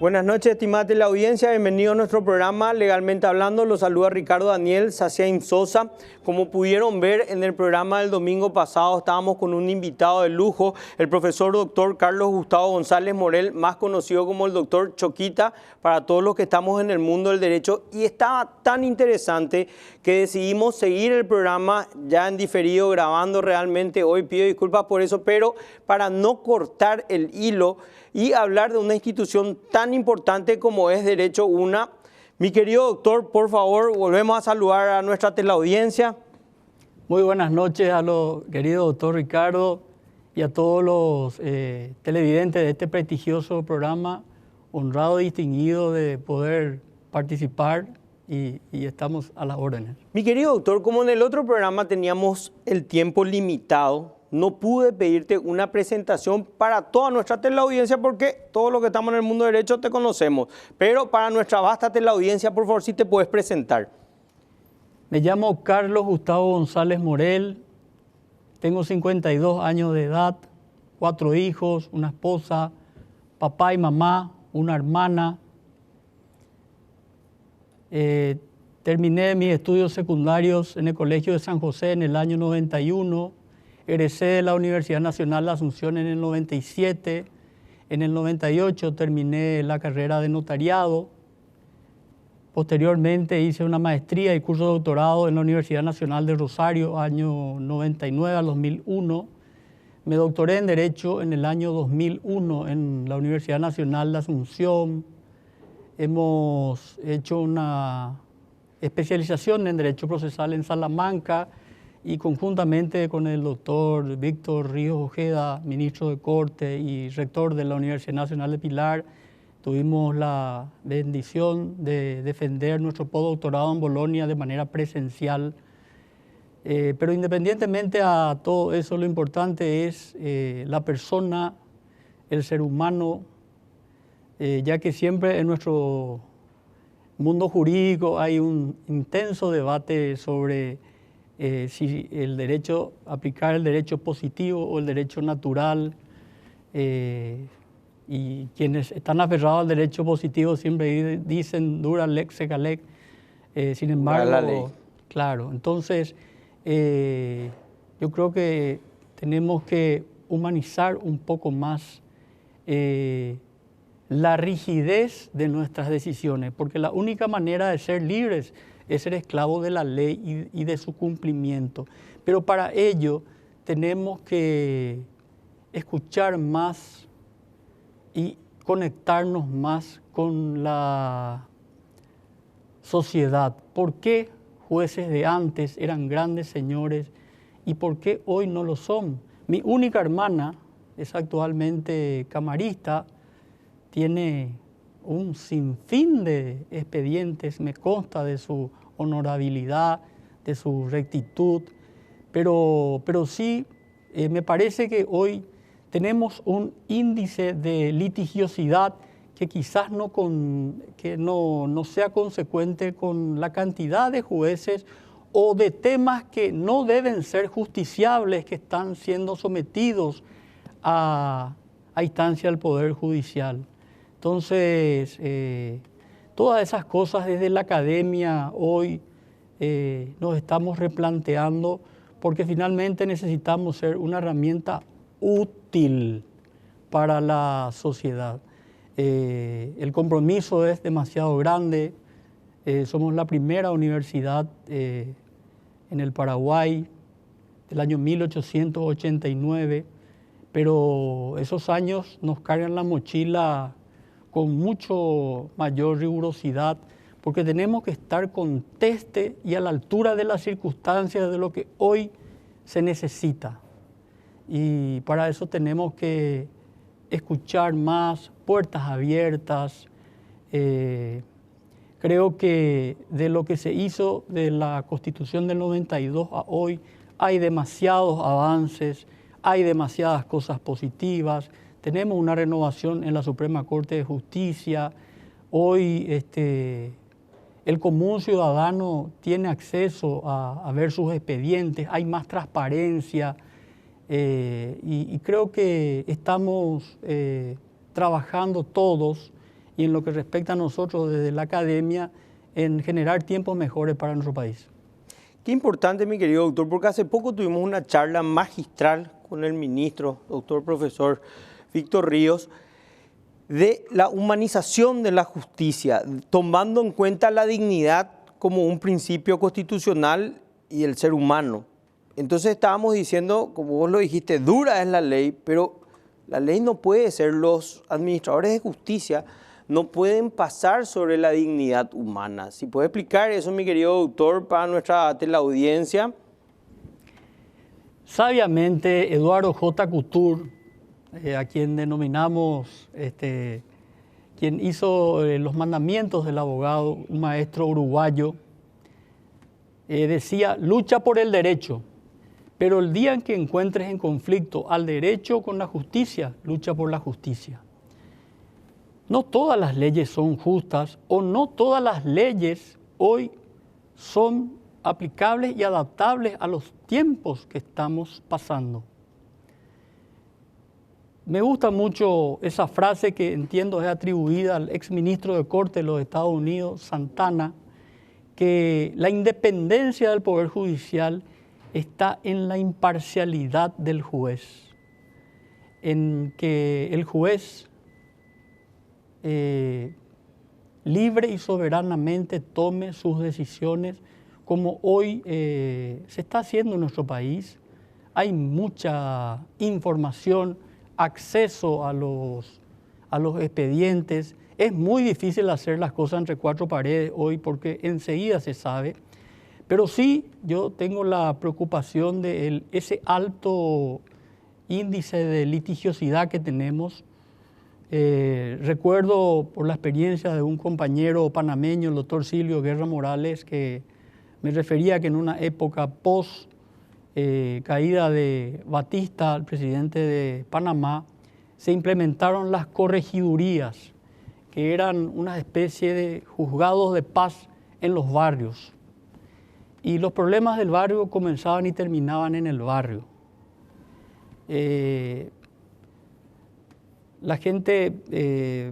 Buenas noches, estimada teleaudiencia. Bienvenido a nuestro programa Legalmente Hablando. Los saluda Ricardo Daniel Saciain Sosa. Como pudieron ver en el programa del domingo pasado, estábamos con un invitado de lujo, el profesor doctor Carlos Gustavo González Morel, más conocido como el doctor Choquita, para todos los que estamos en el mundo del derecho. Y estaba tan interesante que decidimos seguir el programa ya en diferido, grabando realmente hoy. Pido disculpas por eso, pero para no cortar el hilo y hablar de una institución tan importante como es Derecho UNA. Mi querido doctor, por favor, volvemos a saludar a nuestra teleaudiencia. Muy buenas noches a los querido doctor Ricardo y a todos los televidentes de este prestigioso programa. Honrado y distinguido de poder participar y estamos a las órdenes. Mi querido doctor, como en el otro programa teníamos el tiempo limitado, no pude pedirte una presentación para toda nuestra teleaudiencia porque todos los que estamos en el mundo del derecho te conocemos. Pero para nuestra vasta teleaudiencia, por favor, si te puedes presentar. Me llamo Carlos Gustavo González Morel, tengo 52 años de edad, 4 hijos, una esposa, papá y mamá, una hermana. Terminé mis estudios secundarios en el Colegio de San José en el año 91. Egresé de la Universidad Nacional de Asunción en el 97. En el 98 terminé la carrera de notariado. Posteriormente hice una maestría y curso de doctorado en la Universidad Nacional de Rosario, año 99 al 2001. Me doctoré en Derecho en el año 2001 en la Universidad Nacional de Asunción. Hemos hecho una especialización en Derecho Procesal en Salamanca y conjuntamente con el doctor Víctor Ríos Ojeda, ministro de Corte y rector de la Universidad Nacional de Pilar, tuvimos la bendición de defender nuestro postdoctorado en Bolonia de manera presencial. Pero independientemente a todo eso, lo importante es la persona, el ser humano, ya que siempre en nuestro mundo jurídico hay un intenso debate sobre si el derecho, aplicar el derecho positivo o el derecho natural. Y quienes están aferrados al derecho positivo siempre dicen dura lex seca lex. Sin embargo, la ley. Claro, entonces yo creo que tenemos que humanizar un poco más la rigidez de nuestras decisiones, porque la única manera de ser libres es ser esclavos de la ley y de su cumplimiento. Pero para ello tenemos que escuchar más y conectarnos más con la sociedad. ¿Por qué jueces de antes eran grandes señores y por qué hoy no lo son? Mi única hermana es actualmente camarista, tiene un sinfín de expedientes, me consta de su honorabilidad, de su rectitud, pero sí me parece que hoy tenemos un índice de litigiosidad que quizás no sea consecuente con la cantidad de jueces o de temas que no deben ser justiciables, que están siendo sometidos a instancia del Poder Judicial. Entonces, todas esas cosas desde la academia hoy nos estamos replanteando porque finalmente necesitamos ser una herramienta útil para la sociedad. El compromiso es demasiado grande. Somos la primera universidad en el Paraguay del año 1889, pero esos años nos cargan la mochila con mucho mayor rigurosidad, porque tenemos que estar conteste y a la altura de las circunstancias de lo que hoy se necesita. Y para eso tenemos que escuchar más, puertas abiertas. Creo que de lo que se hizo de la Constitución del 92 a hoy hay demasiados avances, hay demasiadas cosas positivas. Tenemos una renovación en la Suprema Corte de Justicia. Hoy el común ciudadano tiene acceso a ver sus expedientes, hay más transparencia y creo que estamos trabajando todos y en lo que respecta a nosotros desde la academia, en generar tiempos mejores para nuestro país. Qué importante, mi querido doctor, porque hace poco tuvimos una charla magistral con el ministro, doctor profesor Víctor Ríos, de la humanización de la justicia, tomando en cuenta la dignidad como un principio constitucional y el ser humano. Entonces estábamos diciendo, como vos lo dijiste, dura es la ley, pero la ley no puede ser, los administradores de justicia no pueden pasar sobre la dignidad humana. Si puede explicar eso, mi querido doctor, para nuestra teleaudiencia. Sabiamente, Eduardo J. Couture, a quien denominamos, quien hizo los mandamientos del abogado, un maestro uruguayo, decía, lucha por el derecho, pero el día en que encuentres en conflicto al derecho con la justicia, lucha por la justicia. No todas las leyes son justas o no todas las leyes hoy son aplicables y adaptables a los tiempos que estamos pasando. Me gusta mucho esa frase que entiendo es atribuida al exministro de Corte de los Estados Unidos, Santana, que la independencia del Poder Judicial está en la imparcialidad del juez, en que el juez libre y soberanamente tome sus decisiones como hoy se está haciendo en nuestro país. Hay mucha información, acceso a los expedientes. Es muy difícil hacer las cosas entre cuatro paredes hoy porque enseguida se sabe. Pero sí, yo tengo la preocupación de ese alto índice de litigiosidad que tenemos. Recuerdo por la experiencia de un compañero panameño, el doctor Silvio Guerra Morales, que me refería que en una época post caída de Batista, el presidente de Panamá, se implementaron las corregidurías, que eran una especie de juzgados de paz en los barrios. Y los problemas del barrio comenzaban y terminaban en el barrio. La gente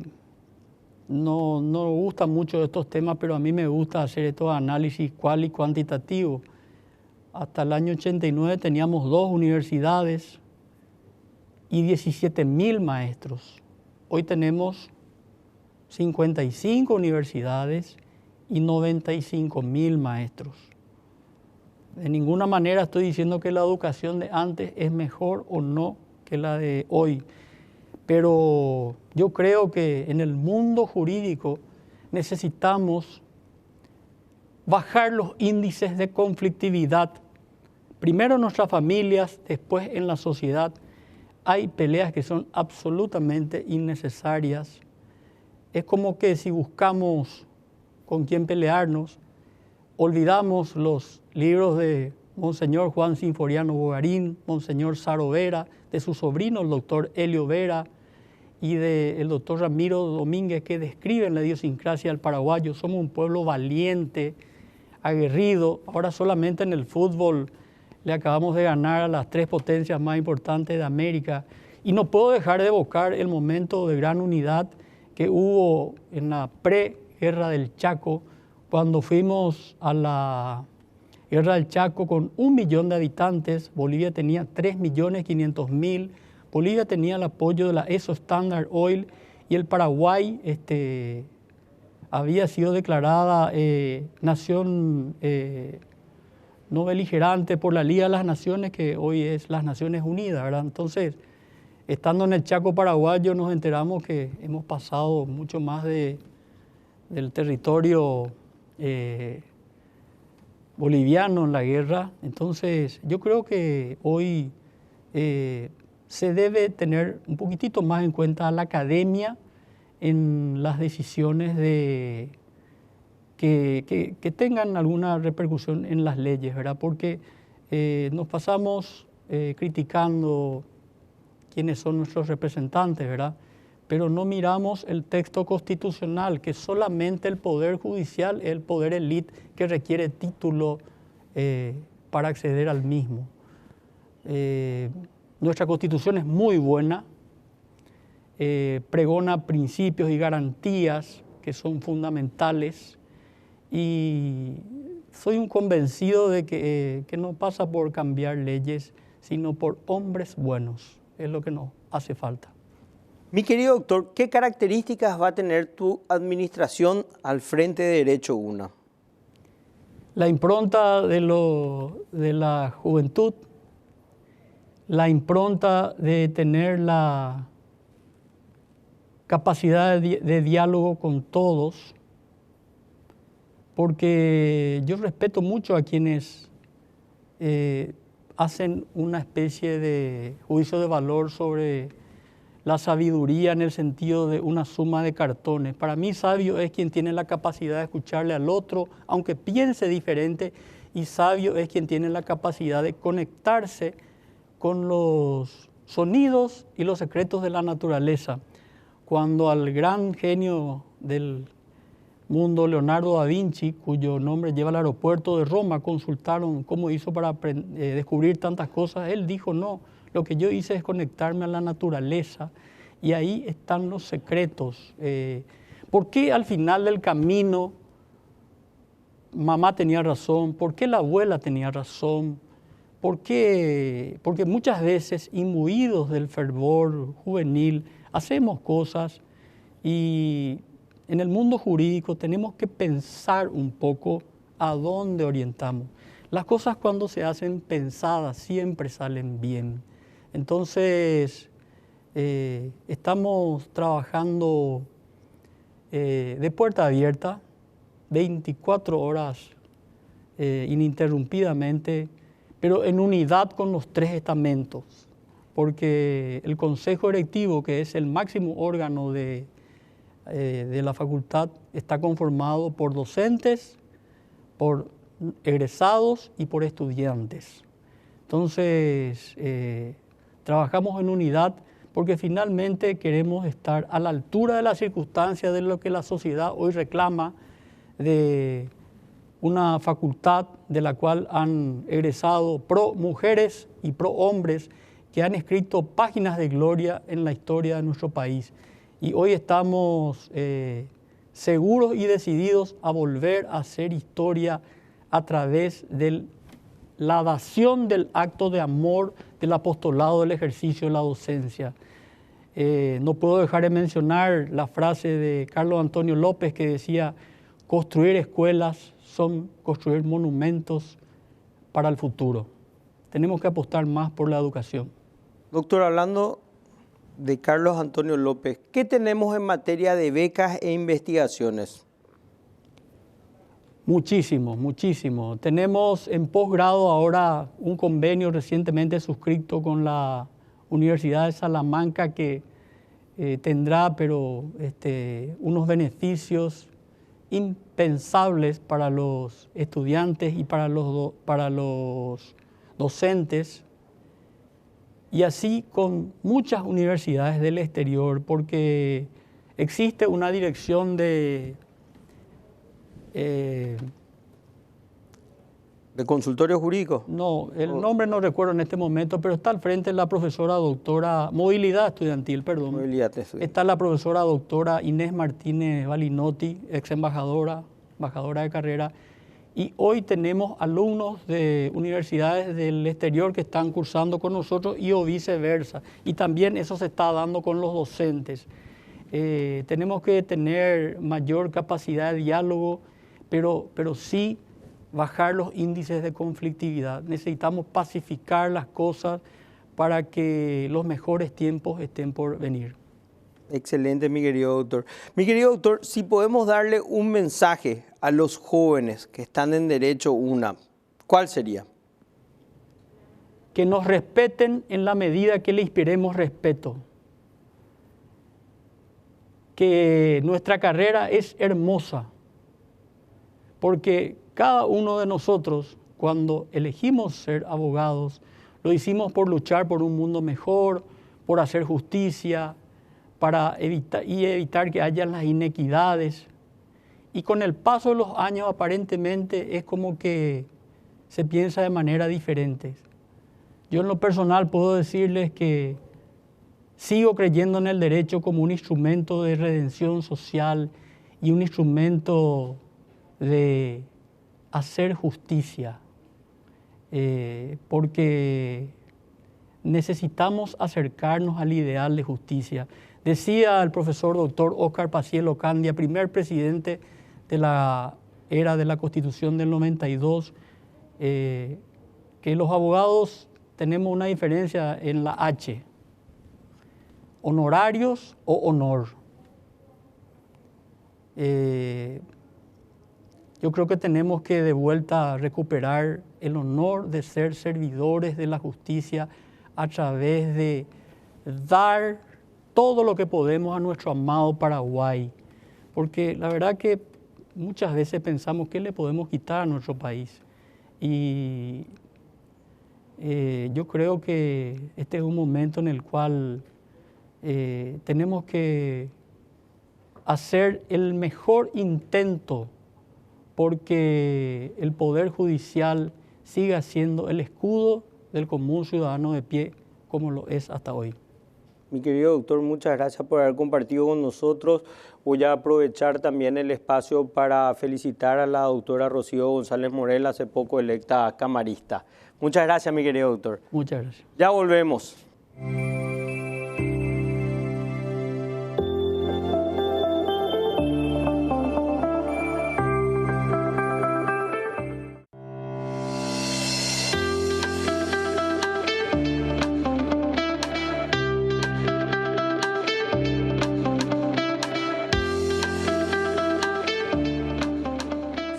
no gusta mucho de estos temas, pero a mí me gusta hacer estos análisis cual y cuantitativo. Hasta el año 89 teníamos 2 universidades y 17.000 maestros. Hoy tenemos 55 universidades y 95.000 maestros. De ninguna manera estoy diciendo que la educación de antes es mejor o no que la de hoy. Pero yo creo que en el mundo jurídico necesitamos bajar los índices de conflictividad. Primero en nuestras familias, después en la sociedad. Hay peleas que son absolutamente innecesarias. Es como que si buscamos con quién pelearnos, olvidamos los libros de Monseñor Juan Sinforiano Bogarín, Monseñor Saro Vera, de su sobrino el doctor Helio Vera y del doctor Ramiro Domínguez, que describen la idiosincrasia del paraguayo. Somos un pueblo valiente, aguerrido. Ahora solamente en el fútbol le acabamos de ganar a las 3 potencias más importantes de América. Y no puedo dejar de evocar el momento de gran unidad que hubo en la pre-guerra del Chaco, cuando fuimos a la guerra del Chaco con 1 millón de habitantes. Bolivia tenía 3.500.000. Bolivia tenía el apoyo de la ESO Standard Oil y el Paraguay había sido declarada nación no beligerante por la Liga de las Naciones, que hoy es las Naciones Unidas, ¿verdad? Entonces, estando en el Chaco paraguayo nos enteramos que hemos pasado mucho más del territorio boliviano en la guerra. Entonces, yo creo que hoy se debe tener un poquitito más en cuenta a la academia en las decisiones que tengan alguna repercusión en las leyes, ¿verdad? Porque nos pasamos criticando quiénes son nuestros representantes, ¿verdad? Pero no miramos el texto constitucional, que solamente el Poder Judicial es el poder élite que requiere título para acceder al mismo. Nuestra Constitución es muy buena, pregona principios y garantías que son fundamentales, y soy un convencido de que no pasa por cambiar leyes, sino por hombres buenos. Es lo que nos hace falta. Mi querido doctor, ¿qué características va a tener tu administración al frente de Derecho UNA? La impronta de la juventud, la impronta de tener la capacidad de diálogo con todos, porque yo respeto mucho a quienes hacen una especie de juicio de valor sobre la sabiduría en el sentido de una suma de cartones. Para mí, sabio es quien tiene la capacidad de escucharle al otro, aunque piense diferente, y sabio es quien tiene la capacidad de conectarse con los sonidos y los secretos de la naturaleza. Cuando al gran genio del mundo, Leonardo da Vinci, cuyo nombre lleva el aeropuerto de Roma, consultaron cómo hizo para descubrir tantas cosas, él dijo: no, lo que yo hice es conectarme a la naturaleza, y ahí están los secretos. ¿Por qué al final del camino mamá tenía razón? ¿Por qué la abuela tenía razón? ¿Por qué? Porque muchas veces, imbuidos del fervor juvenil, hacemos cosas, y en el mundo jurídico tenemos que pensar un poco a dónde orientamos. Las cosas, cuando se hacen pensadas, siempre salen bien. Entonces, estamos trabajando de puerta abierta, 24 horas ininterrumpidamente, pero en unidad con los 3 estamentos, porque el Consejo Directivo, que es el máximo órgano de la facultad, está conformado por docentes, por egresados y por estudiantes. Entonces, trabajamos en unidad porque finalmente queremos estar a la altura de las circunstancias de lo que la sociedad hoy reclama, de una facultad de la cual han egresado pro mujeres y pro hombres que han escrito páginas de gloria en la historia de nuestro país. Y hoy estamos seguros y decididos a volver a hacer historia a través de la dación del acto de amor, del apostolado, del ejercicio de la docencia. No puedo dejar de mencionar la frase de Carlos Antonio López, que decía: construir escuelas son construir monumentos para el futuro. Tenemos que apostar más por la educación. Doctor, hablando de Carlos Antonio López, ¿qué tenemos en materia de becas e investigaciones? Muchísimo, muchísimo. Tenemos en posgrado ahora un convenio recientemente suscrito con la Universidad de Salamanca que tendrá unos beneficios impensables para los estudiantes y para los docentes, y así con muchas universidades del exterior, porque existe una dirección de consultorio jurídico. No, el nombre no recuerdo en este momento, pero está al frente la profesora doctora, movilidad estudiantil, perdón. Movilidad estudiantil. Está la profesora doctora Inés Martínez Balinotti, ex embajadora de carrera, y hoy tenemos alumnos de universidades del exterior que están cursando con nosotros y o viceversa, y también eso se está dando con los docentes. Tenemos que tener mayor capacidad de diálogo, pero sí bajar los índices de conflictividad. Necesitamos pacificar las cosas para que los mejores tiempos estén por venir. Excelente, mi querido doctor. Mi querido doctor, si podemos darle un mensaje a los jóvenes que están en Derecho UNA, ¿cuál sería? Que nos respeten en la medida que le inspiremos respeto. Que nuestra carrera es hermosa, porque cada uno de nosotros, cuando elegimos ser abogados, lo hicimos por luchar por un mundo mejor, por hacer justicia, para evitar que haya las inequidades. Y con el paso de los años, aparentemente, es como que se piensa de manera diferente. Yo en lo personal puedo decirles que Sigo creyendo en el derecho como un instrumento de redención social y un instrumento de hacer justicia, porque necesitamos acercarnos al ideal de justicia. Decía el profesor doctor Óscar Paciel Ocandia, primer presidente de la era de la Constitución del 92, que los abogados tenemos una diferencia en la H, honorarios o honor. Yo creo que tenemos que de vuelta recuperar el honor de ser servidores de la justicia a través de dar todo lo que podemos a nuestro amado Paraguay. Porque la verdad que muchas veces pensamos que le podemos quitar a nuestro país. Y yo creo que este es un momento en el cual tenemos que hacer el mejor intento porque el Poder Judicial siga siendo el escudo del común ciudadano de pie como lo es hasta hoy. Mi querido doctor, muchas gracias por haber compartido con nosotros. Voy a aprovechar también el espacio para felicitar a la doctora Rocío González Morel, hace poco electa camarista. Muchas gracias, mi querido doctor. Muchas gracias. Ya volvemos.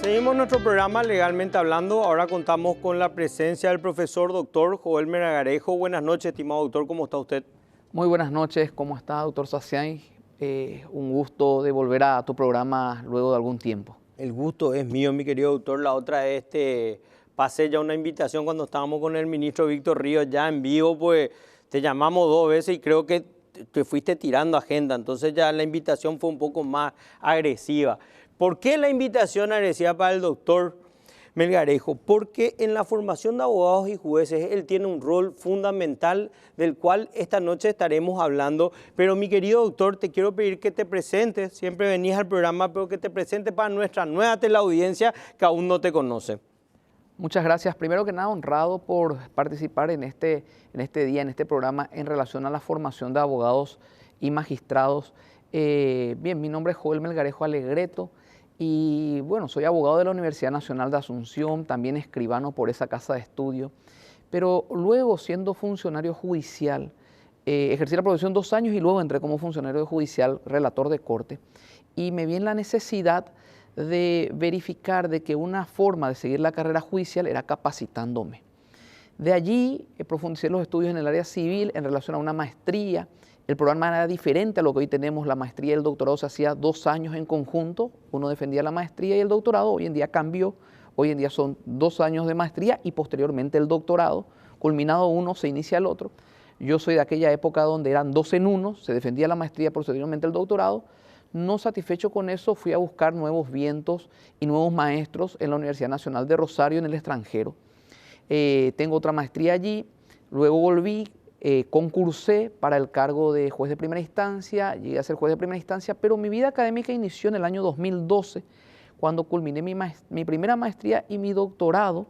Seguimos nuestro programa Legalmente Hablando. Ahora contamos con la presencia del profesor doctor Joel Melgarejo. Buenas noches, estimado doctor, ¿cómo está usted? Muy buenas noches, ¿cómo está, doctor Sacián? Un gusto de volver a tu programa luego de algún tiempo. El gusto es mío, mi querido doctor. La otra vez pasé ya una invitación cuando estábamos con el ministro Víctor Ríos ya en vivo, pues te llamamos 2 veces y creo que te fuiste tirando agenda, entonces ya la invitación fue un poco más agresiva. ¿Por qué la invitación agresiva para el doctor Melgarejo? Porque en la formación de abogados y jueces él tiene un rol fundamental del cual esta noche estaremos hablando. Pero mi querido doctor, te quiero pedir que te presentes, siempre venís al programa, pero que te presentes para nuestra nueva teleaudiencia que aún no te conoce. Muchas gracias. Primero que nada, honrado por participar en este día, en este programa, en relación a la formación de abogados y magistrados. Bien, mi nombre es Joel Melgarejo Alegreto. Y bueno, soy abogado de la Universidad Nacional de Asunción, también escribano por esa casa de estudio, pero luego siendo funcionario judicial, ejercí la profesión 2 años y luego entré como funcionario judicial, relator de corte, y me vi en la necesidad de verificar de que una forma de seguir la carrera judicial era capacitándome. De allí profundicé los estudios en el área civil en relación a una maestría. El programa era diferente a lo que hoy tenemos, la maestría y el doctorado se hacía 2 años en conjunto, uno defendía la maestría y el doctorado, hoy en día cambió, hoy en día son 2 años de maestría y posteriormente el doctorado, culminado uno se inicia el otro. Yo soy de aquella época donde eran 2 en 1, se defendía la maestría, posteriormente el doctorado. No satisfecho con eso, fui a buscar nuevos vientos y nuevos maestros en la Universidad Nacional de Rosario en el extranjero. Tengo otra maestría allí, luego volví. Concursé para el cargo de juez de primera instancia, llegué a ser juez de primera instancia, pero mi vida académica inició en el año 2012, cuando culminé mi primera maestría y mi doctorado,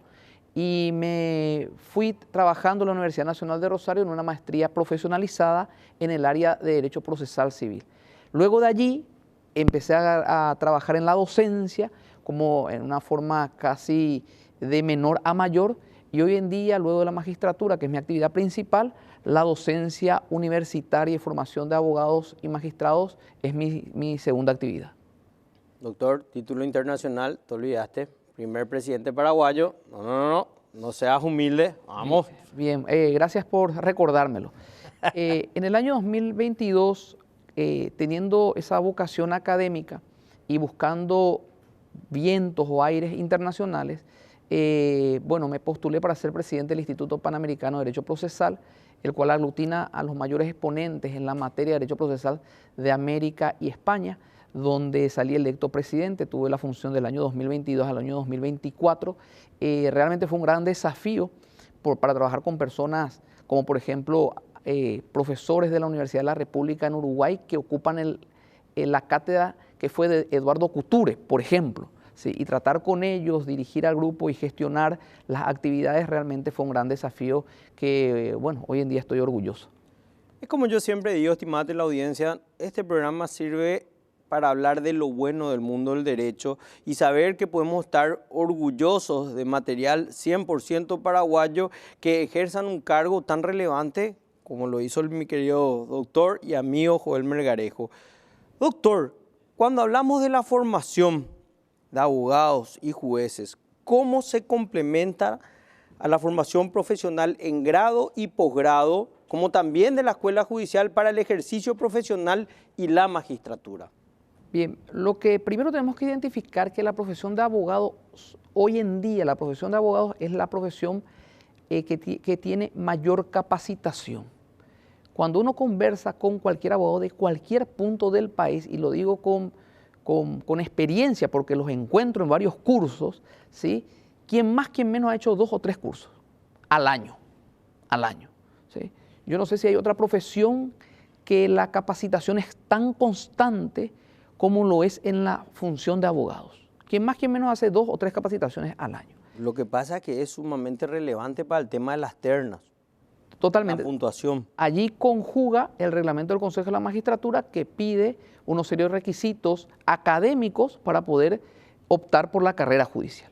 y me fui trabajando en la Universidad Nacional de Rosario en una maestría profesionalizada en el área de Derecho Procesal Civil. Luego de allí empecé a trabajar en la docencia, como en una forma casi de menor a mayor, y hoy en día, luego de la magistratura, que es mi actividad principal, la docencia universitaria y formación de abogados y magistrados es mi segunda actividad. Doctor, título internacional, te olvidaste, primer presidente paraguayo. No seas humilde, vamos. Bien, gracias por recordármelo. En el año 2022, teniendo esa vocación académica y buscando vientos o aires internacionales, bueno, me postulé para ser presidente del Instituto Panamericano de Derecho Procesal, el cual aglutina a los mayores exponentes en la materia de derecho procesal de América y España, donde salí electo presidente, tuve la función del año 2022 al año 2024. Realmente fue un gran desafío para trabajar con personas como por ejemplo profesores de la Universidad de la República en Uruguay que ocupan la cátedra que fue de Eduardo Couture, por ejemplo. Sí, y tratar con ellos, dirigir al grupo y gestionar las actividades realmente fue un gran desafío que, bueno, hoy en día estoy orgulloso. Es como yo siempre digo, estimada teleaudiencia, este programa sirve para hablar de lo bueno del mundo del derecho y saber que podemos estar orgullosos de material 100% paraguayo que ejerzan un cargo tan relevante como lo hizo mi querido doctor y amigo Joel Melgarejo. Doctor, cuando hablamos de la formación de abogados y jueces, ¿cómo se complementa a la formación profesional en grado y posgrado, como también de la escuela judicial para el ejercicio profesional y la magistratura? Bien, lo que primero tenemos que identificar que la profesión de abogado, hoy en día la profesión de abogados es la profesión que tiene mayor capacitación. Cuando uno conversa con cualquier abogado de cualquier punto del país, y lo digo con experiencia porque los encuentro en varios cursos, ¿sí? Quien más, quien menos ha hecho 2 o 3 cursos al año, ¿sí? Yo no sé si hay otra profesión que la capacitación es tan constante como lo es en la función de abogados. Quien más, quien menos hace 2 o 3 capacitaciones al año. Lo que pasa es que es sumamente relevante para el tema de las ternas. Totalmente. La puntuación. Allí conjuga el reglamento del Consejo de la Magistratura que pide unos serios requisitos académicos para poder optar por la carrera judicial.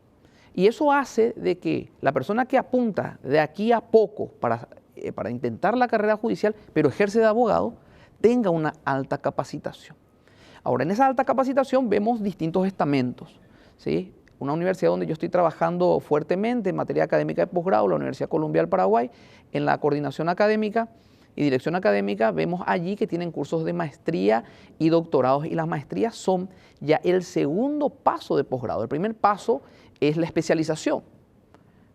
Y eso hace de que la persona que apunta de aquí a poco para intentar la carrera judicial, pero ejerce de abogado, tenga una alta capacitación. Ahora, en esa alta capacitación vemos distintos estamentos, ¿sí? Una universidad donde yo estoy trabajando fuertemente en materia académica de posgrado, la Universidad Columbia del Paraguay, en la coordinación académica y dirección académica, vemos allí que tienen cursos de maestría y doctorados, y las maestrías son ya el segundo paso de posgrado. El primer paso es la especialización.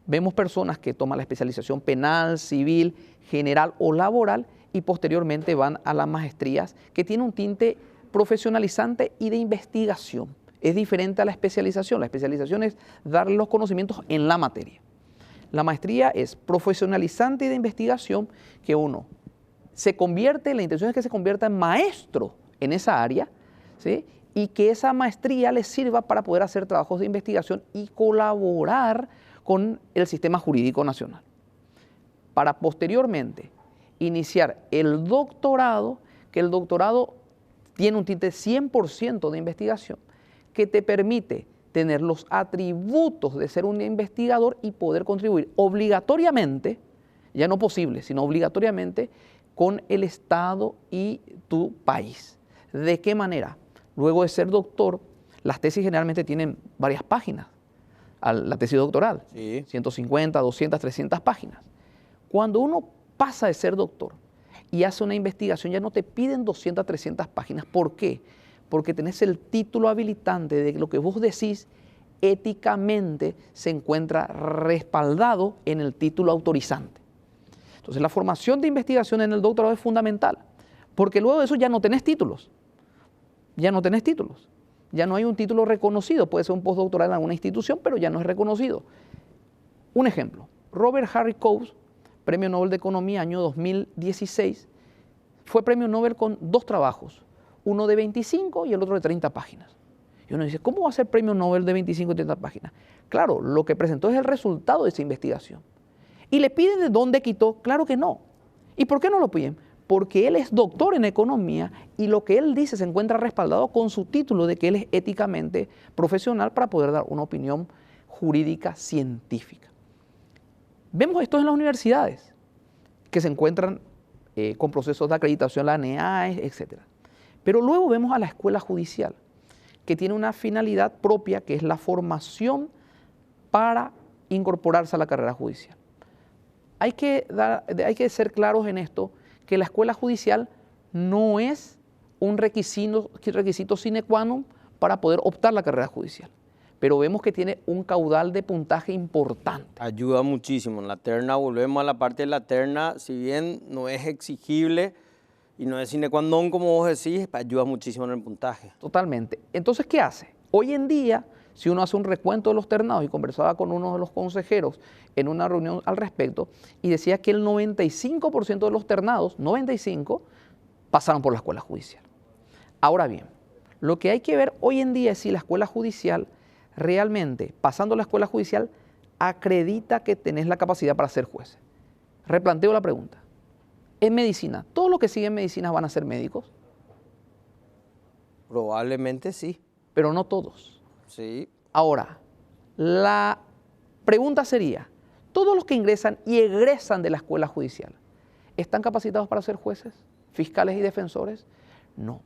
Vemos personas que toman la especialización penal, civil, general o laboral y posteriormente van a las maestrías que tienen un tinte profesionalizante y de investigación. Es diferente a la especialización. La especialización es darle los conocimientos en la materia. La maestría es profesionalizante y de investigación, que uno se convierte, la intención es que se convierta en maestro en esa área, ¿sí? Y que esa maestría le sirva para poder hacer trabajos de investigación y colaborar con el sistema jurídico nacional. Para posteriormente iniciar el doctorado, que el doctorado tiene un tinte 100% de investigación, que te permite tener los atributos de ser un investigador y poder contribuir obligatoriamente, ya no posible, sino obligatoriamente, con el Estado y tu país. ¿De qué manera? Luego de ser doctor, las tesis generalmente tienen varias páginas, la tesis doctoral, Sí. 150, 200, 300 páginas. Cuando uno pasa de ser doctor y hace una investigación, ya no te piden 200, 300 páginas. ¿Por qué? Porque tenés el título habilitante de que lo que vos decís éticamente se encuentra respaldado en el título autorizante. Entonces, la formación de investigación en el doctorado es fundamental, porque luego de eso ya no tenés títulos. Ya no tenés títulos. Ya no hay un título reconocido. Puede ser un postdoctoral en alguna institución, pero ya no es reconocido. Un ejemplo, Robert Harry Coase, Premio Nobel de Economía, año 2016, fue Premio Nobel con 2 trabajos, uno de 25 y el otro de 30 páginas. Y uno dice, ¿cómo va a ser Premio Nobel de 25 y 30 páginas? Claro, lo que presentó es el resultado de esa investigación. ¿Y le piden de dónde quitó? Claro que no. ¿Y por qué no lo piden? Porque él es doctor en economía y lo que él dice se encuentra respaldado con su título de que él es éticamente profesional para poder dar una opinión jurídica científica. Vemos esto en las universidades, que se encuentran con procesos de acreditación, la ANEAE, etc. Pero luego vemos a la escuela judicial, que tiene una finalidad propia, que es la formación para incorporarse a la carrera judicial. Hay que ser claros en esto, que la escuela judicial no es un requisito sine qua non para poder optar la carrera judicial. Pero vemos que tiene un caudal de puntaje importante. Ayuda muchísimo. En la terna, volvemos a la parte de la terna, si bien no es exigible y no es sine qua non, como vos decís, ayuda muchísimo en el puntaje. Totalmente. Entonces, ¿qué hace? Hoy en día, si uno hace un recuento de los ternados, y conversaba con uno de los consejeros en una reunión al respecto, y decía que el 95% de los ternados, 95%, pasaron por la escuela judicial. Ahora bien, lo que hay que ver hoy en día es si la escuela judicial realmente, pasando la escuela judicial, acredita que tenés la capacidad para ser juez. Replanteo la pregunta. En medicina, ¿todos los que siguen medicina van a ser médicos? Probablemente sí. Pero no todos. Sí. Ahora, la pregunta sería, ¿todos los que ingresan y egresan de la escuela judicial están capacitados para ser jueces, fiscales y defensores? No.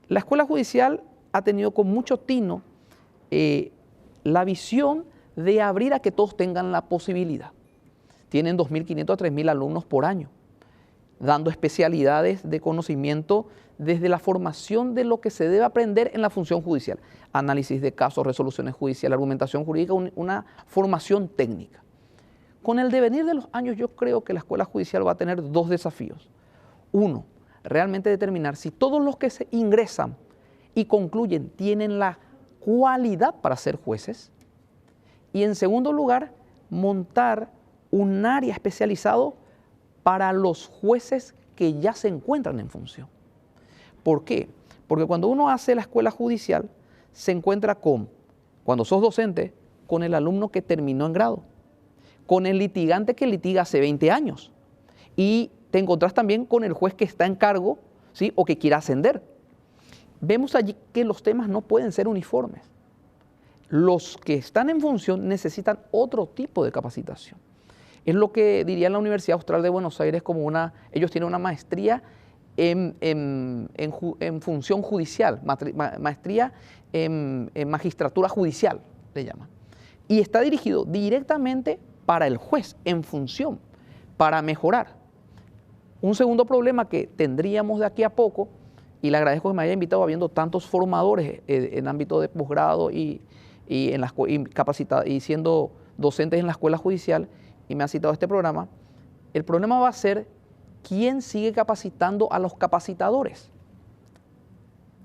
La escuela judicial ha tenido con mucho tino la visión de abrir a que todos tengan la posibilidad. Tienen 2.500 a 3.000 alumnos por año, dando especialidades de conocimiento desde la formación de lo que se debe aprender en la función judicial. Análisis de casos, resoluciones judiciales, argumentación jurídica, una formación técnica. Con el devenir de los años yo creo que la escuela judicial va a tener dos desafíos. Uno, realmente determinar si todos los que se ingresan y concluyen tienen la cualidad para ser jueces. Y en segundo lugar, montar un área especializado para los jueces que ya se encuentran en función. ¿Por qué? Porque cuando uno hace la escuela judicial, se encuentra cuando sos docente, con el alumno que terminó en grado, con el litigante que litiga hace 20 años, y te encontrás también con el juez que está en cargo, ¿sí?, o que quiera ascender. Vemos allí que los temas no pueden ser uniformes. Los que están en función necesitan otro tipo de capacitación. Es lo que diría en la Universidad Austral de Buenos Aires ellos tienen una maestría en función judicial, maestría en magistratura judicial, le llaman. Y está dirigido directamente para el juez, en función, para mejorar. Un segundo problema que tendríamos de aquí a poco, y le agradezco que me haya invitado habiendo tantos formadores en ámbito de posgrado y siendo docentes en la escuela judicial, y me ha citado este programa, el problema va a ser quién sigue capacitando a los capacitadores.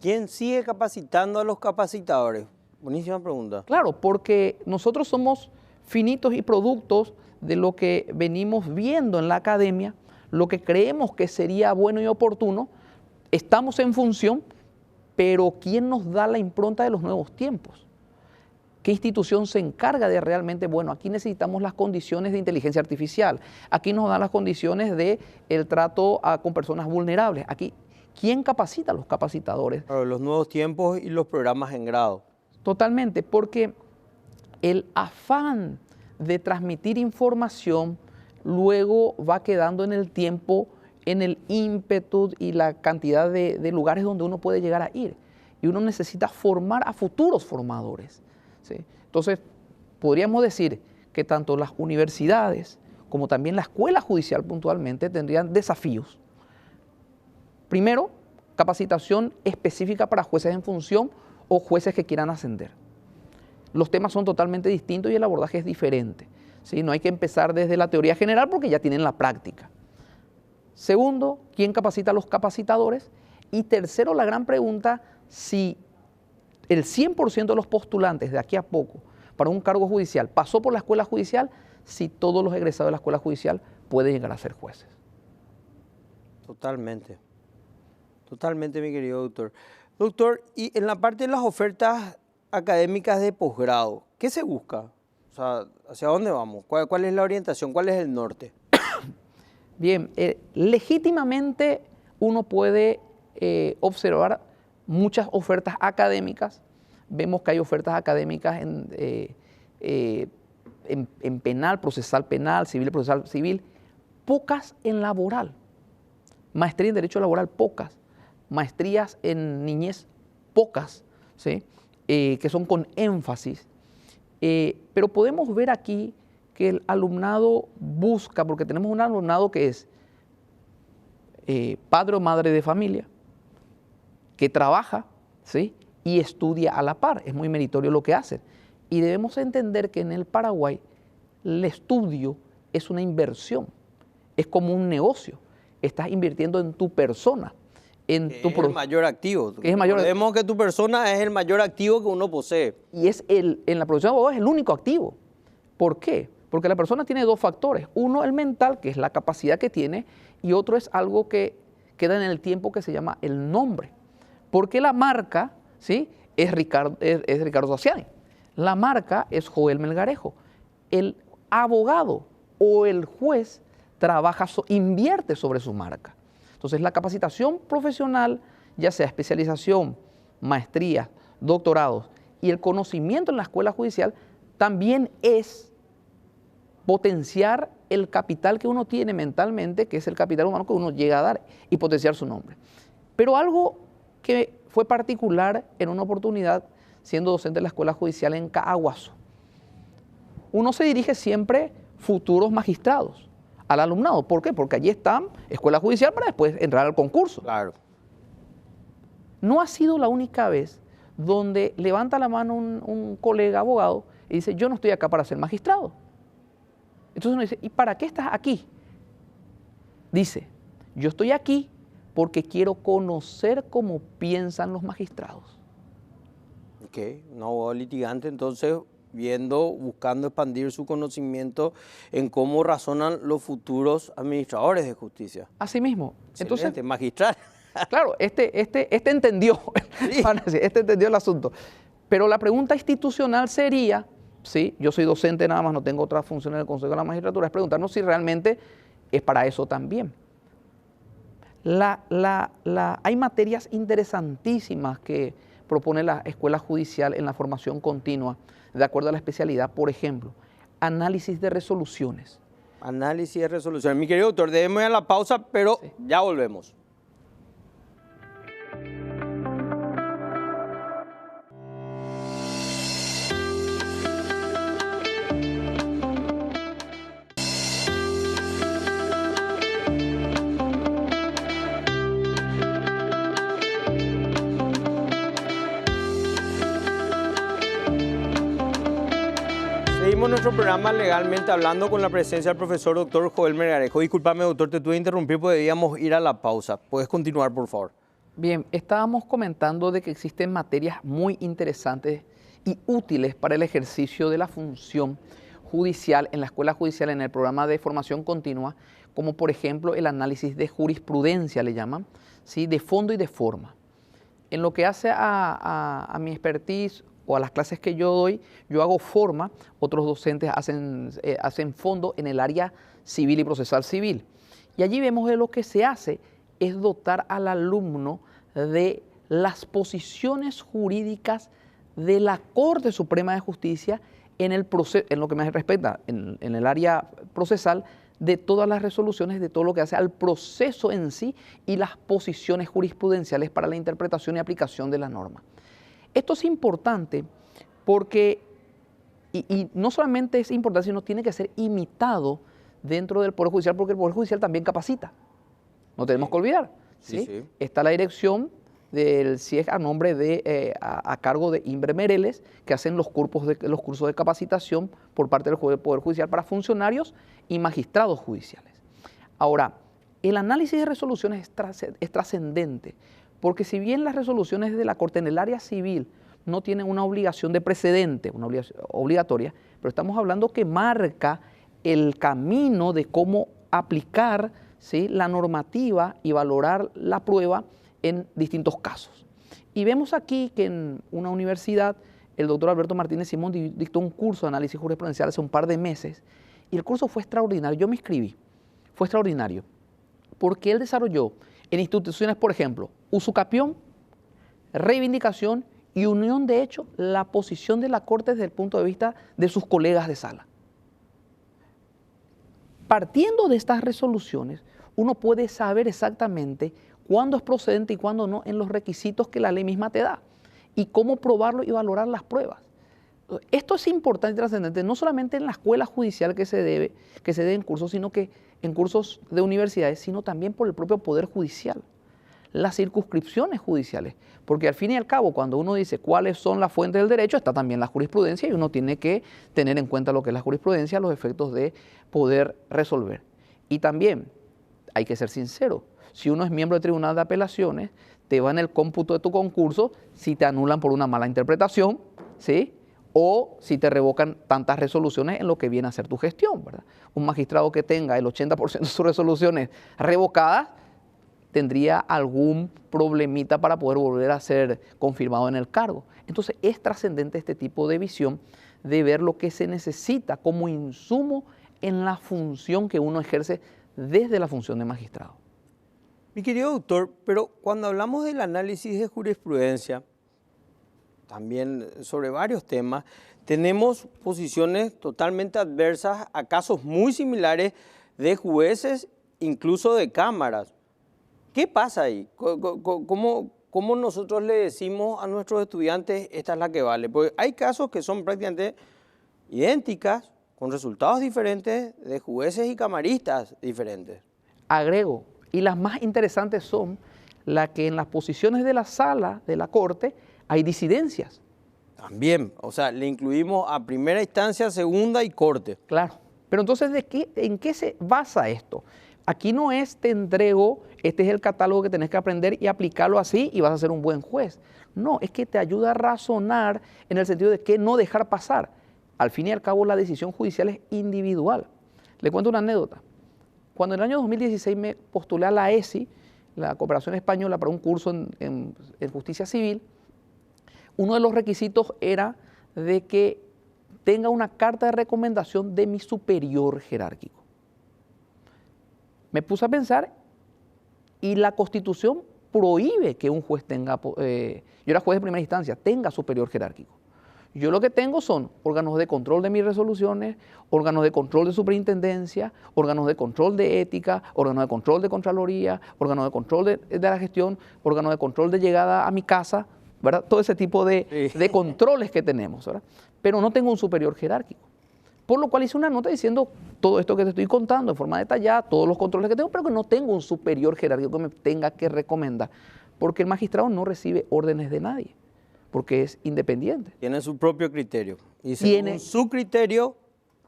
¿Quién sigue capacitando a los capacitadores? Buenísima pregunta. Claro, porque nosotros somos finitos y productos de lo que venimos viendo en la academia, lo que creemos que sería bueno y oportuno, estamos en función, pero ¿quién nos da la impronta de los nuevos tiempos? ¿Qué institución se encarga de realmente, bueno, aquí necesitamos las condiciones de inteligencia artificial, aquí nos dan las condiciones del trato con personas vulnerables, aquí, ¿quién capacita a los capacitadores? Claro, los nuevos tiempos y los programas en grado. Totalmente, porque el afán de transmitir información luego va quedando en el tiempo, en el ímpetu y la cantidad de lugares donde uno puede llegar a ir. Y uno necesita formar a futuros formadores. ¿Sí? Entonces, podríamos decir que tanto las universidades como también la escuela judicial puntualmente tendrían desafíos. Primero, capacitación específica para jueces en función o jueces que quieran ascender. Los temas son totalmente distintos y el abordaje es diferente. ¿Sí? No hay que empezar desde la teoría general porque ya tienen la práctica. Segundo, ¿quién capacita a los capacitadores? Y tercero, la gran pregunta, si el 100% de los postulantes de aquí a poco para un cargo judicial pasó por la escuela judicial, si todos los egresados de la escuela judicial pueden llegar a ser jueces. Totalmente. Totalmente, mi querido doctor. Doctor, y en la parte de las ofertas académicas de posgrado, ¿qué se busca? O sea, ¿hacia dónde vamos? ¿Cuál es la orientación? ¿Cuál es el norte? Bien, legítimamente uno puede observar muchas ofertas académicas. Vemos que hay ofertas académicas en penal, procesal penal, civil, procesal civil, pocas en laboral. Maestría en Derecho Laboral, pocas. Maestrías en niñez, pocas, ¿sí? Que son con énfasis. Pero podemos ver aquí que el alumnado busca, porque tenemos un alumnado que es padre o madre de familia, que trabaja, ¿sí?, y estudia a la par. Es muy meritorio lo que hacen. Y debemos entender que en el Paraguay el estudio es una inversión, es como un negocio. Estás invirtiendo en tu persona. en tu Es el mayor activo. Que es el mayor. Vemos que tu persona es el mayor activo que uno posee. Y en la profesión de abogado es el único activo. ¿Por qué? Porque la persona tiene dos factores. Uno, el mental, que es la capacidad que tiene, y otro es algo que queda en el tiempo que se llama el nombre. Porque la marca, ¿sí?, es Ricardo Saciani. La marca es Joel Melgarejo. El abogado o el juez invierte sobre su marca. Entonces, la capacitación profesional, ya sea especialización, maestría, doctorados y el conocimiento en la escuela judicial, también es potenciar el capital que uno tiene mentalmente, que es el capital humano que uno llega a dar, y potenciar su nombre. Pero algo que fue particular en una oportunidad, siendo docente de la escuela judicial en Caaguazú, uno se dirige siempre futuros magistrados al alumnado. ¿Por qué? Porque allí están escuela judicial para después entrar al concurso. Claro. No ha sido la única vez donde levanta la mano un colega abogado y dice, yo no estoy acá para ser magistrado. Entonces uno dice, ¿y para qué estás aquí? Dice, yo estoy aquí porque quiero conocer cómo piensan los magistrados. Ok, un abogado litigante, entonces, buscando expandir su conocimiento en cómo razonan los futuros administradores de justicia. Así mismo. Excelente, Entonces, magistral. claro, este entendió, Sí. este entendió el asunto. Pero la pregunta institucional sería, sí, yo soy docente nada más, no tengo otras funciones en el Consejo de la Magistratura, es preguntarnos si realmente es para eso también. Hay materias interesantísimas que propone la escuela judicial en la formación continua, de acuerdo a la especialidad. Por ejemplo, análisis de resoluciones. Análisis de resolución. Mi querido doctor, debemos ir a la pausa, pero Sí. ya volvemos. Seguimos nuestro programa Legalmente Hablando con la presencia del profesor doctor Joel Melgarejo. Discúlpame, doctor, te tuve que interrumpir porque debíamos ir a la pausa. ¿Puedes continuar, por favor? Bien, estábamos comentando de que existen materias muy interesantes y útiles para el ejercicio de la función judicial en la escuela judicial, en el programa de formación continua, como por ejemplo el análisis de jurisprudencia, le llaman, ¿sí?, de fondo y de forma. En lo que hace a mi expertise o a las clases que yo doy, yo hago forma, otros docentes hacen fondo en el área civil y procesal civil. Y allí vemos que lo que se hace es dotar al alumno de las posiciones jurídicas de la Corte Suprema de Justicia en lo que me respecta, en el área procesal, de todas las resoluciones, de todo lo que hace al proceso en sí y las posiciones jurisprudenciales para la interpretación y aplicación de la norma. Esto es importante porque, y no solamente es importante, sino tiene que ser imitado dentro del Poder Judicial, porque el Poder Judicial también capacita. No tenemos que olvidar. ¿sí? Está la dirección del CIEG a nombre a cargo de Imbre Mereles, que hacen los cursos de capacitación por parte del Poder Judicial para funcionarios y magistrados judiciales. Ahora, el análisis de resoluciones es trascendente, porque si bien las resoluciones de la Corte en el área civil no tienen una obligación de precedente, una obligación obligatoria, pero estamos hablando que marca el camino de cómo aplicar, ¿sí?, la normativa y valorar la prueba en distintos casos. Y vemos aquí que en una universidad el doctor Alberto Martínez Simón dictó un curso de análisis jurisprudencial hace un par de meses y el curso fue extraordinario. Yo me inscribí, fue extraordinario, porque él desarrolló en instituciones, por ejemplo, usucapión, reivindicación y unión de hecho la posición de la Corte desde el punto de vista de sus colegas de sala. Partiendo de estas resoluciones, uno puede saber exactamente cuándo es procedente y cuándo no en los requisitos que la ley misma te da y cómo probarlo y valorar las pruebas. Esto es importante y trascendente, no solamente en la escuela judicial que se dé en cursos, sino que en cursos de universidades, sino también por el propio Poder Judicial, las circunscripciones judiciales, porque al fin y al cabo, cuando uno dice cuáles son las fuentes del derecho, está también la jurisprudencia y uno tiene que tener en cuenta lo que es la jurisprudencia, los efectos de poder resolver. Y también, hay que ser sincero, si uno es miembro del Tribunal de Apelaciones, te va en el cómputo de tu concurso si te anulan por una mala interpretación, ¿sí? O si te revocan tantas resoluciones en lo que viene a ser tu gestión, ¿verdad? Un magistrado que tenga el 80% de sus resoluciones revocadas tendría algún problemita para poder volver a ser confirmado en el cargo. Entonces es trascendente este tipo de visión de ver lo que se necesita como insumo en la función que uno ejerce desde la función de magistrado. Mi querido doctor, pero cuando hablamos del análisis de jurisprudencia, también sobre varios temas, tenemos posiciones totalmente adversas a casos muy similares de jueces, incluso de cámaras. ¿Qué pasa ahí? ¿Cómo nosotros le decimos a nuestros estudiantes esta es la que vale? Porque hay casos que son prácticamente idénticas, con resultados diferentes, de jueces y camaristas diferentes. Agrego, y las más interesantes son las que en las posiciones de la sala de la corte hay disidencias. También, o sea, le incluimos a primera instancia, segunda y corte. Claro, pero entonces ¿en qué se basa esto? Aquí no es te entrego, este es el catálogo que tenés que aprender y aplicarlo así y vas a ser un buen juez. No, es que te ayuda a razonar en el sentido de que no dejar pasar. Al fin y al cabo la decisión judicial es individual. Le cuento una anécdota. Cuando en el año 2016 me postulé a la ESI, la Cooperación Española, para un curso en Justicia Civil, uno de los requisitos era de que tenga una carta de recomendación de mi superior jerárquico. Me puse a pensar y la Constitución prohíbe que un juez tenga, yo era juez de primera instancia, tenga superior jerárquico. Yo lo que tengo son órganos de control de mis resoluciones, órganos de control de superintendencia, órganos de control de ética, órganos de control de contraloría, órganos de control de la gestión, órganos de control de llegada a mi casa, ¿verdad? Todo ese tipo de controles que tenemos, ¿verdad? Pero no tengo un superior jerárquico. Por lo cual hice una nota diciendo todo esto que te estoy contando de forma detallada, todos los controles que tengo, pero que no tengo un superior jerárquico que me tenga que recomendar, porque el magistrado no recibe órdenes de nadie, porque es independiente. Tiene su propio criterio y según su criterio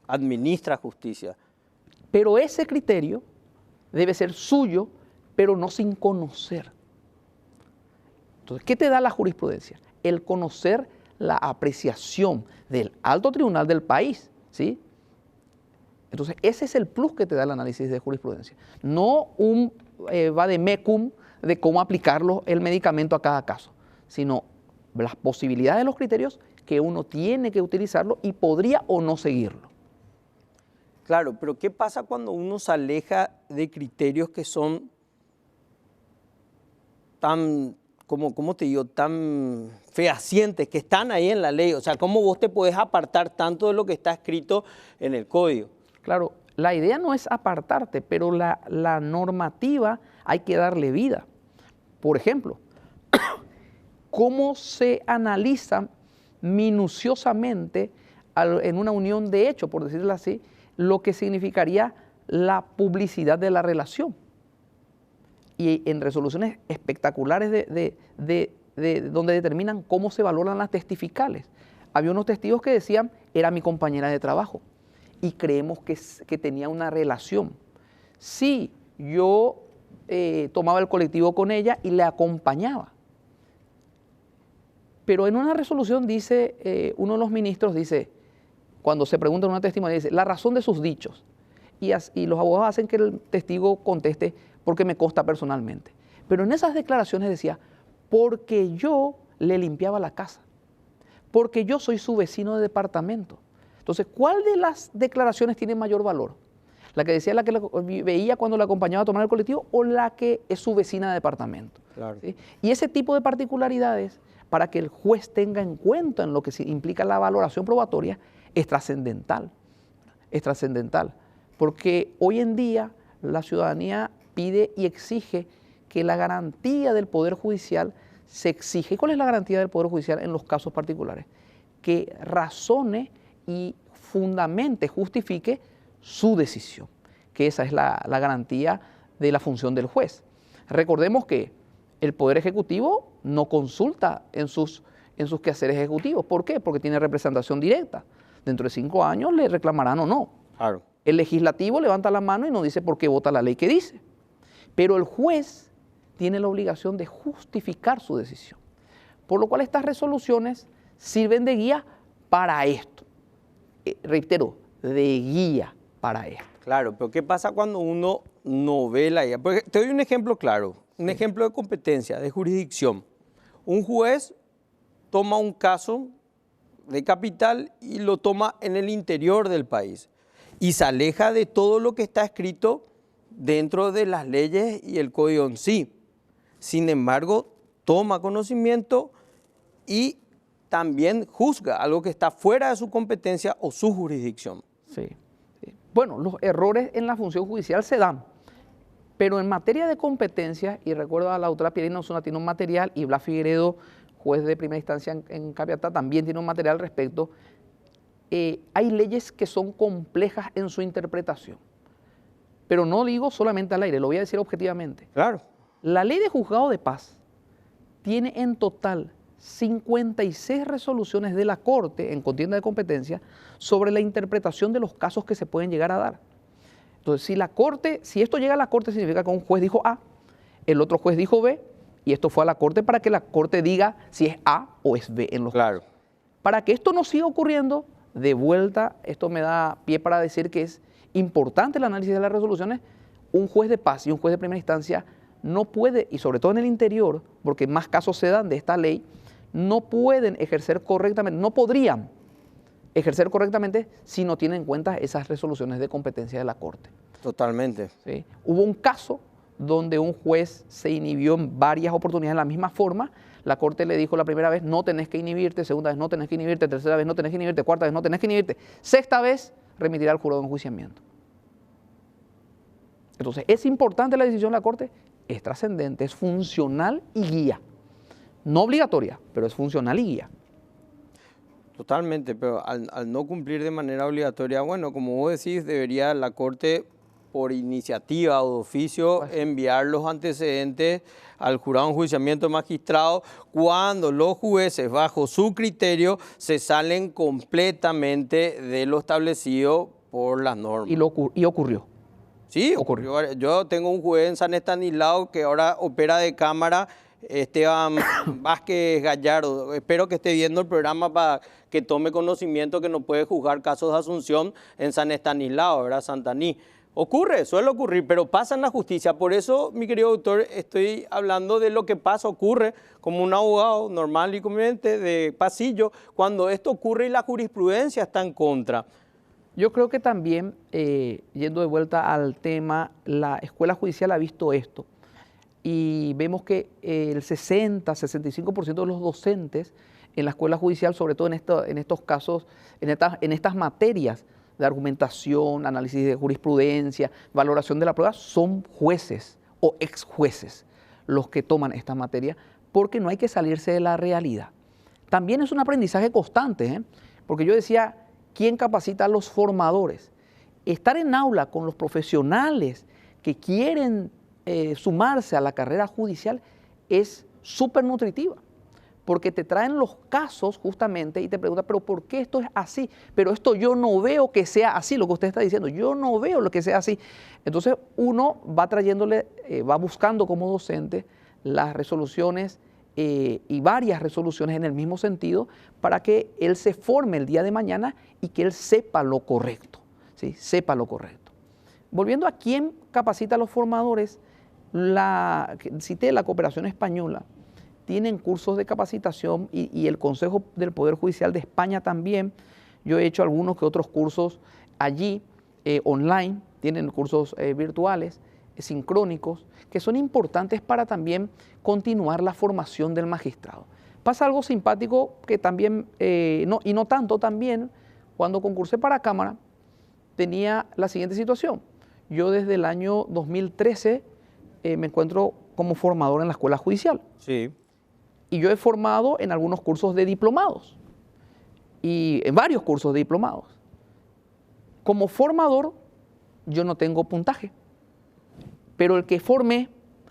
administra justicia. Pero ese criterio debe ser suyo, pero no sin conocer. Entonces, ¿qué te da la jurisprudencia? El conocer la apreciación del alto tribunal del país, ¿sí? Entonces, ese es el plus que te da el análisis de jurisprudencia. No un vademecum de cómo aplicarlo el medicamento a cada caso, sino las posibilidades de los criterios que uno tiene que utilizarlo y podría o no seguirlo. Claro, pero ¿qué pasa cuando uno se aleja de criterios que son tan, ¿cómo te digo?, tan fehacientes, que están ahí en la ley? O sea, ¿cómo vos te podés apartar tanto de lo que está escrito en el código? Claro, la idea no es apartarte, pero la normativa hay que darle vida. Por ejemplo, ¿cómo se analiza minuciosamente en una unión de hecho, por decirlo así, lo que significaría la publicidad de la relación? Y en resoluciones espectaculares donde determinan cómo se valoran las testificales. Había unos testigos que decían, era mi compañera de trabajo, y creemos que tenía una relación. Sí, yo tomaba el colectivo con ella y le acompañaba. Pero en una resolución dice, uno de los ministros dice, cuando se pregunta en una testimonio, dice, la razón de sus dichos. Y los abogados hacen que el testigo conteste, porque me consta personalmente. Pero en esas declaraciones decía, porque yo le limpiaba la casa, porque yo soy su vecino de departamento. Entonces, ¿cuál de las declaraciones tiene mayor valor? ¿La que decía la que veía cuando la acompañaba a tomar el colectivo o la que es su vecina de departamento? Claro. ¿Sí? Y ese tipo de particularidades, para que el juez tenga en cuenta en lo que implica la valoración probatoria, es trascendental. Es trascendental. Porque hoy en día la ciudadanía pide y exige que la garantía del Poder Judicial se exige. ¿Y cuál es la garantía del Poder Judicial en los casos particulares? Que razone y fundamente, justifique su decisión, que esa es la garantía de la función del juez. Recordemos que el Poder Ejecutivo no consulta en sus quehaceres ejecutivos. ¿Por qué? Porque tiene representación directa. Dentro de 5 años le reclamarán o no. Claro. El Legislativo levanta la mano y no dice por qué vota la ley que dice. Pero el juez tiene la obligación de justificar su decisión. Por lo cual estas resoluciones sirven de guía para esto. Reitero, de guía para esto. Claro, pero ¿qué pasa cuando uno no ve la guía? Porque te doy un ejemplo claro, un ejemplo de competencia, de jurisdicción. Un juez toma un caso de capital y lo toma en el interior del país y se aleja de todo lo que está escrito dentro de las leyes y el código en sí. Sin embargo, toma conocimiento y también juzga algo que está fuera de su competencia o su jurisdicción. Sí. Bueno, los errores en la función judicial se dan, pero en materia de competencia, y recuerdo a la autora Pierina Osuna tiene un material, y Blas Figueredo, juez de primera instancia en Capiatá, también tiene un material al respecto. Hay leyes que son complejas en su interpretación, pero no digo solamente al aire, lo voy a decir objetivamente. Claro. La ley de juzgado de paz tiene en total 56 resoluciones de la Corte en contienda de competencia sobre la interpretación de los casos que se pueden llegar a dar. Entonces, si esto llega a la Corte, significa que un juez dijo A, el otro juez dijo B, y esto fue a la Corte para que la Corte diga si es A o es B en los casos. Para que esto no siga ocurriendo, de vuelta, esto me da pie para decir que es importante el análisis de las resoluciones. Un juez de paz y un juez de primera instancia no puede, y sobre todo en el interior, porque más casos se dan de esta ley, no pueden ejercer correctamente, no podrían ejercer correctamente si no tienen en cuenta esas resoluciones de competencia de la Corte. Totalmente. ¿Sí? Hubo un caso donde un juez se inhibió en varias oportunidades de la misma forma. La Corte le dijo la primera vez, no tenés que inhibirte, segunda vez no tenés que inhibirte, tercera vez no tenés que inhibirte, cuarta vez no tenés que inhibirte, sexta vez remitirá al jurado de enjuiciamiento. Entonces, es importante la decisión de la Corte, es trascendente, es funcional y guía. No obligatoria, pero es funcional y guía. Totalmente, pero al no cumplir de manera obligatoria, bueno, como vos decís, debería la Corte, por iniciativa o de oficio, enviar los antecedentes al jurado de enjuiciamiento magistrado cuando los jueces, bajo su criterio, se salen completamente de lo establecido por las normas. Y ocurrió. Sí, ocurrió. Yo tengo un juez en San Estanislao que ahora opera de cámara, Esteban Vázquez Gallardo. Espero que esté viendo el programa para que tome conocimiento que no puede juzgar casos de Asunción en San Estanislao, ¿verdad? Santaní. Ocurre, suele ocurrir, pero pasa en la justicia. Por eso, mi querido doctor, estoy hablando de lo que pasa, ocurre como un abogado normal y conveniente de pasillo, cuando esto ocurre y la jurisprudencia está en contra. Yo creo que también, yendo de vuelta al tema, la escuela judicial ha visto esto. Y vemos que el 60-65% de los docentes en la escuela judicial, sobre todo en estos casos, en estas materias de argumentación, análisis de jurisprudencia, valoración de la prueba, son jueces o ex jueces los que toman esta materia, porque no hay que salirse de la realidad. También es un aprendizaje constante, porque yo decía, ¿quién capacita a los formadores? Estar en aula con los profesionales que quieren sumarse a la carrera judicial es súper nutritiva, porque te traen los casos justamente y te preguntan, pero ¿por qué esto es así? Pero esto yo no veo que sea así, lo que usted está diciendo, yo no veo lo que sea así. Entonces uno va trayéndole, va buscando como docente las resoluciones y varias resoluciones en el mismo sentido para que él se forme el día de mañana y que él sepa lo correcto, ¿sí? Sepa lo correcto. Volviendo a quién capacita a los formadores, cité la Cooperación Española, tienen cursos de capacitación y el Consejo del Poder Judicial de España también. Yo he hecho algunos que otros cursos allí, online, tienen cursos virtuales, sincrónicos, que son importantes para también continuar la formación del magistrado. Pasa algo simpático que también, y no tanto también, cuando concursé para Cámara, tenía la siguiente situación. Yo desde el año 2013 me encuentro como formador en la Escuela Judicial. Sí. Y yo he formado en algunos cursos de diplomados y en varios cursos de diplomados. Como formador, yo no tengo puntaje, pero el que formé,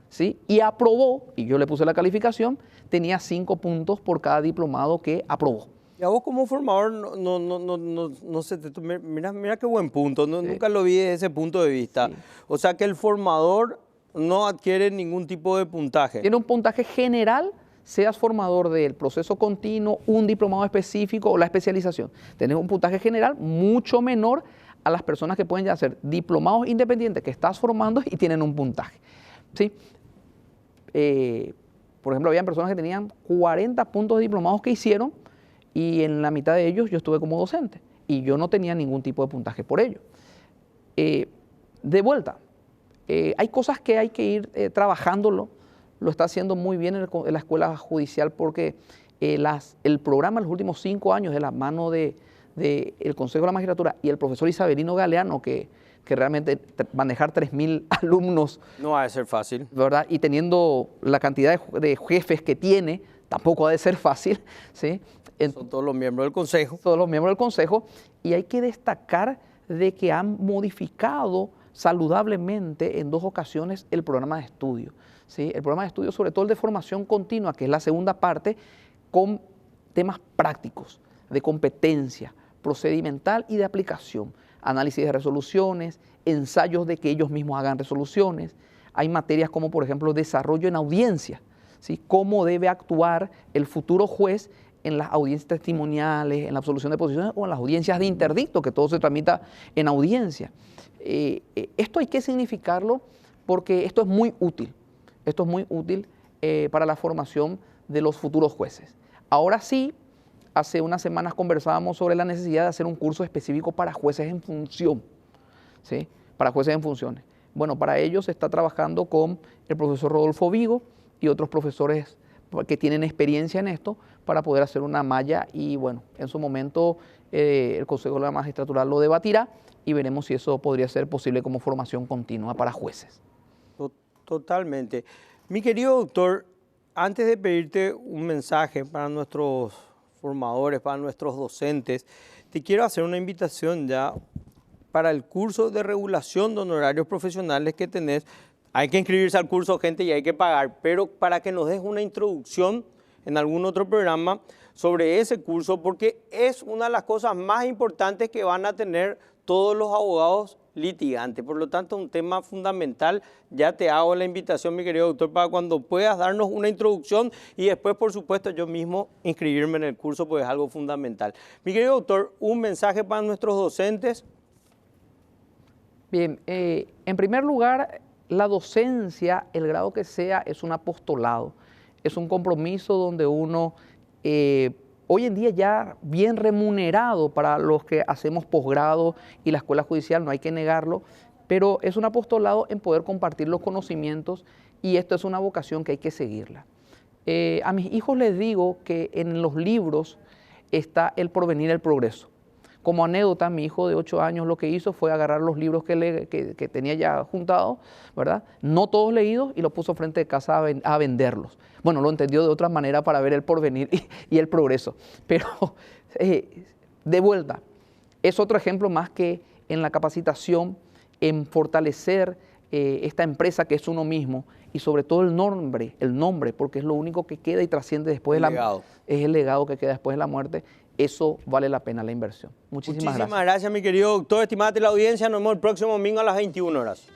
¿sí? Y aprobó, y yo le puse la calificación, tenía 5 puntos por cada diplomado que aprobó. Y a vos como formador, no sé, mira qué buen punto, nunca lo vi desde ese punto de vista. Sí. O sea que el formador no adquiere ningún tipo de puntaje. Tiene un puntaje general, seas formador del proceso continuo, un diplomado específico o la especialización. Tenés un puntaje general mucho menor a las personas que pueden ya hacer diplomados independientes que estás formando y tienen un puntaje. ¿Sí? Por ejemplo, había personas que tenían 40 puntos de diplomados que hicieron y en la mitad de ellos yo estuve como docente y yo no tenía ningún tipo de puntaje por ello. De vuelta, hay cosas que hay que ir trabajándolo, lo está haciendo muy bien en la escuela judicial porque el programa en los últimos 5 años de la mano del Consejo de la Magistratura y el profesor Isabelino Galeano, que realmente manejar 3.000 alumnos no va a ser fácil, ¿verdad? Y teniendo la cantidad de jefes que tiene, tampoco ha de ser fácil, ¿sí? Son todos los miembros del Consejo. Todos los miembros del Consejo, y hay que destacar de que han modificado saludablemente en 2 ocasiones el programa de estudio, ¿sí? El programa de estudio, sobre todo el de formación continua, que es la segunda parte, con temas prácticos, de competencia, procedimental y de aplicación, análisis de resoluciones, ensayos de que ellos mismos hagan resoluciones. Hay materias como, por ejemplo, desarrollo en audiencia, ¿sí? Cómo debe actuar el futuro juez en las audiencias testimoniales, en la absolución de posiciones o en las audiencias de interdicto, que todo se tramita en audiencia. Esto hay que significarlo porque esto es muy útil. Esto es muy útil para la formación de los futuros jueces. Ahora sí, hace unas semanas conversábamos sobre la necesidad de hacer un curso específico para jueces en función, ¿sí? Para jueces en funciones. Bueno, para ello se está trabajando con el profesor Rodolfo Vigo y otros profesores que tienen experiencia en esto para poder hacer una malla y bueno, en su momento el Consejo de la Magistratura lo debatirá y veremos si eso podría ser posible como formación continua para jueces. Totalmente. Mi querido doctor, antes de pedirte un mensaje para nuestros formadores, para nuestros docentes, te quiero hacer una invitación ya para el curso de regulación de honorarios profesionales que tenés. Hay que inscribirse al curso, gente, y hay que pagar, pero para que nos des una introducción en algún otro programa sobre ese curso, porque es una de las cosas más importantes que van a tener todos los abogados litigantes. Por lo tanto, un tema fundamental. Ya te hago la invitación, mi querido doctor, para cuando puedas darnos una introducción y después, por supuesto, yo mismo inscribirme en el curso, pues es algo fundamental. Mi querido doctor, un mensaje para nuestros docentes. Bien, en primer lugar, la docencia, el grado que sea, es un apostolado, es un compromiso donde uno, hoy en día ya bien remunerado para los que hacemos posgrado y la escuela judicial, no hay que negarlo, pero es un apostolado en poder compartir los conocimientos y esto es una vocación que hay que seguirla. A mis hijos les digo que en los libros está el porvenir, el progreso. Como anécdota, mi hijo de 8 años lo que hizo fue agarrar los libros que tenía ya juntados, ¿verdad? No todos leídos, y los puso frente de casa a venderlos. Bueno, lo entendió de otra manera para ver el porvenir y el progreso. Pero, de vuelta, es otro ejemplo más que en la capacitación, en fortalecer esta empresa que es uno mismo y sobre todo el nombre, porque es lo único que queda y trasciende después de la muerte. Es el legado que queda después de la muerte. Eso vale la pena la inversión. Muchísimas gracias. Muchísimas gracias, mi querido doctor. Estimada la audiencia, nos vemos el próximo domingo a las 21 horas.